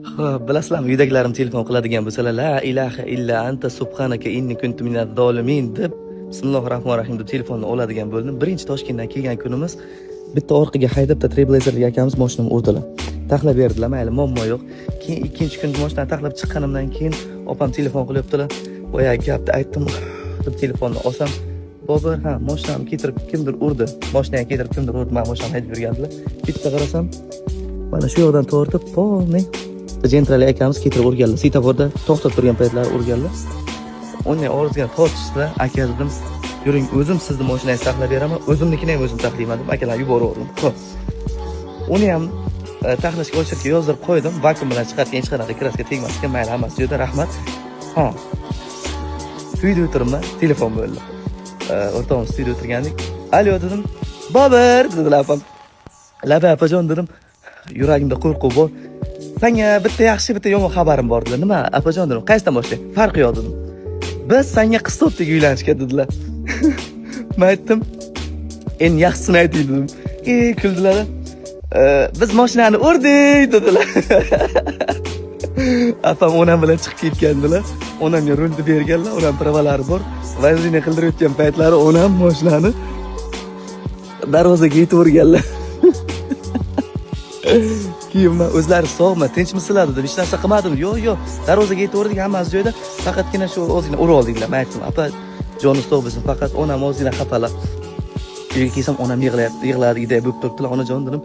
Xo'p, bilasizlarmi, uydagilarim telefon qiladigan bo'lsalar, la ilaha illa anta subhanaka inni kuntu minaz zolimin deb bismillahir rohmanir rohim deb telefonni oladigan bo'ldim. Birinchi Toshkentdan kelgan kunimiz bitta orqaga haydab Trailblazer'li akamiz mashinamni urdilar. Taxlab berdilar, mayli, muammo yo'q. Keyin ikkinchi kun mashinani taxlab chiqqanimdan keyin opam telefon qilyaptilar. Boya gapni aytdim deb telefonni olsam, "Bobur, ha, mashinamni keltirib kimdir urdi. Mashinani keltirib kimdir urdi, men mashinani haydab yurgandilar." Bitta qarasam, mana shu yoqdan tortib, polniy Gentrali akamiz keltirib urganlar. Svetoforda to'xtab turgan paytlari urganlar. Uni orziga tortishdi. Aka dedim, "Yuring, o'zim sizni mashinangizni taxlab beraman, o'zimnikini ham o'zim taxlayman" deb akalar yubordim. Xo'p. Uni ham taxlashga ochirga yozdirib qo'ydim. Vakuum bilan chiqargan hech qanaqa kraska tegmasga, mayli, hammasi joyida, rahmat. Ha. Uyda o'tiribman, telefon bo'ldi. O'rtog'im studiyada o'tirgandik. "Alo" dedim. "Bobur" dedilar opam. "Laba opajon" dedim. Yuragimda qo'rquv bor. "Senga bitta yaxshi, bitta yomon xabarim bor" dedilar. "Nima opajon" dedim. "Qaysidan boshlayman? Farqi yo'q" dedim. "Biz senga qistobdagi uylanishga" dedilar. Men aytdim, "Endi yaxshisini ayting" dedim. Kuldilar. "Biz mashinani urdik" dedilar. Apam onam bilan chiqib ketgandilar. Onamga rulni berganlar, onam pravalari bor. Vazirni qildirayotgan paytlari onam mashinani darvozaga yetib urganlar. Keyin men "O'zlari sog'mi, tinchmisizlar" dedim. "Hech narsa qilmadim." "Yo'q, darvozaga yetaverdik, hammasi joyida. Faqatgina shu ozgina urib oldinglar." Men aytdim, "Apa, joni sog' bo'lsin, faqat onam ozgina xafalar." Uyga kelsam onam yig'ladigidek bo'lib turibdilar. "Onajon" dedim,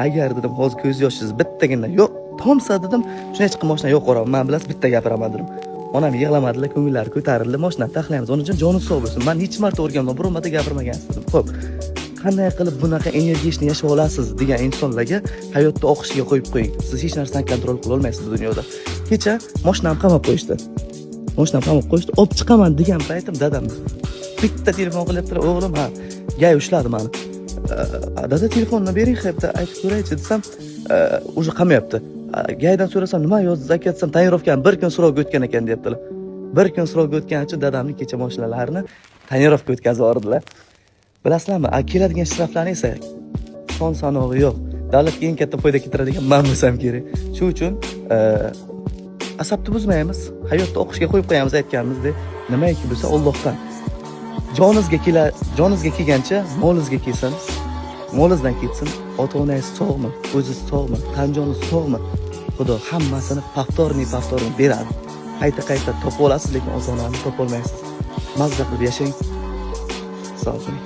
"Agar" dedim, "hozir ko'z yoshingiz bittagina yo'q, tomsa" dedim, "shunday chiqib mashina yo'q qo'raman. Men bilasiz bitta gapiraman" dedim. Onam yig'lamadilar, ko'ngillari ko'tarildi. "Mashinani taxlaymiz, onajon, joni sog' bo'lsin. Men hech marta o'rganman, biror marta gapirmagansiz" dedim. Xo'p. Qanday qilib bunaqa energiyashni yashab olasiz degan insonlarga hayotni oqishiga qo'yib qo'ying. Siz hech narsani kontrol qila olmaysiz dunyoda. Kecha mashinamni qamab qo'yishdi. Olib chiqaman degan paytim dadam bitta telefon qilyaptilar. "O'g'lim, ha, gay ushladi meni. Dada, telefonni bering, deb aytib ko'raychi" desam, "Uje qamayapti." Gaydan so'rasam, "Nima yozdingiz aka" desam, "Tonirovkani bir kun so'rovga o'tgan ekan" deyaptilar. Bir kun so'rovga o'tgani uchun dadamning kecha mashinalarini tonirovka o'tkazib yubordilar. Bilasizlarmi, keladigan shtraflarning esa son sanog'i yo'q. Davlatga eng katta foyda keltiradigan men bo'lsam kerak. Shu uchun asabni buzmaymiz, hayotni oqishga qo'yib qo'yamiz aytganimizdek. Nimaiki bo'lsa Allohdan. Joningizga kelgancha molingizga kelsin. Molingizdan ketsin. Ota-onangiz sog'mi, o'zingiz sog'mi, tan joningiz sog'mi? Xudo hammasini paftorni beradi. Qayta topib olasiz, lekin ota-onani topa olmaysiz. Mazza qilib yashang. Sog' bo'ling.